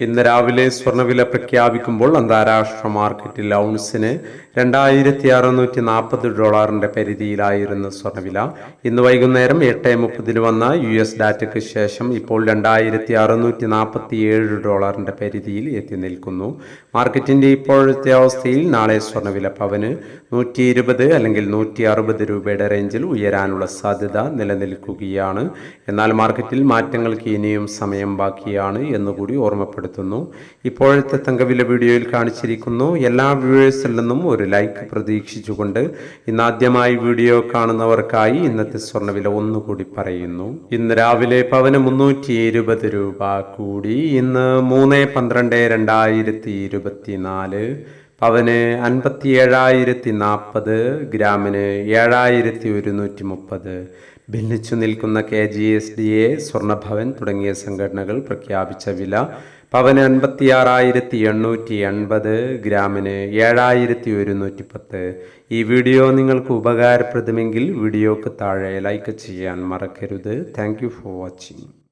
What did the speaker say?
ഇന്ന് രാവിലെ സ്വർണ്ണവില പ്രഖ്യാപിക്കുമ്പോൾ അന്താരാഷ്ട്ര മാർക്കറ്റിൽ ഔൺസിന് $2640 പരിധിയിലായിരുന്നു സ്വർണ്ണവില. ഇന്ന് വൈകുന്നേരം 8:30 വന്ന US ഡാറ്റയ്ക്ക് ശേഷം ഇപ്പോൾ $2647 പരിധിയിൽ എത്തി നിൽക്കുന്നു. മാർക്കറ്റിന്റെ ഇപ്പോഴത്തെ അവസ്ഥയിൽ നാളെ സ്വർണ്ണവില പവന് 120 അല്ലെങ്കിൽ 160 രൂപയുടെ റേഞ്ചിൽ ഉയരാനുള്ള സാധ്യത നിലനിൽക്കുകയാണ്. എന്നാൽ മാർക്കറ്റിൽ മാറ്റങ്ങൾക്ക് ഇനിയും സമയം ബാക്കിയാണ് എന്നുകൂടി ഓർമ്മപ്പെടുത്തുന്നു. ഇപ്പോഴത്തെ തങ്കവില വീഡിയോയിൽ കാണിച്ചിരിക്കുന്നു. എല്ലാ വ്യൂവേഴ്സിൽ നിന്നും ഒരു ലൈക്ക് പ്രതീക്ഷിച്ചുകൊണ്ട് ഇന്നാദ്യമായി വീഡിയോ കാണുന്നവർക്കായി ഇന്നത്തെ സ്വർണ്ണവില ഒന്നുകൂടി പറയുന്നു. ഇന്ന് രാവിലെ പവന് 320 രൂപ കൂടി. ഇന്ന് 3/12/2024 പവന് 57,040, ഗ്രാമിന് 7,130. ഭിന്നിച്ചു നിൽക്കുന്ന KGSDA, സ്വർണ്ണഭവൻ തുടങ്ങിയ സംഘടനകൾ പ്രഖ്യാപിച്ച വില പവന് 56,880, ഗ്രാമിന് 7,110. ഈ വീഡിയോ നിങ്ങൾക്ക് ഉപകാരപ്രദമെങ്കിൽ വീഡിയോക്ക് താഴെ ലൈക്ക് ചെയ്യാൻ മറക്കരുത്. Thank you for watching.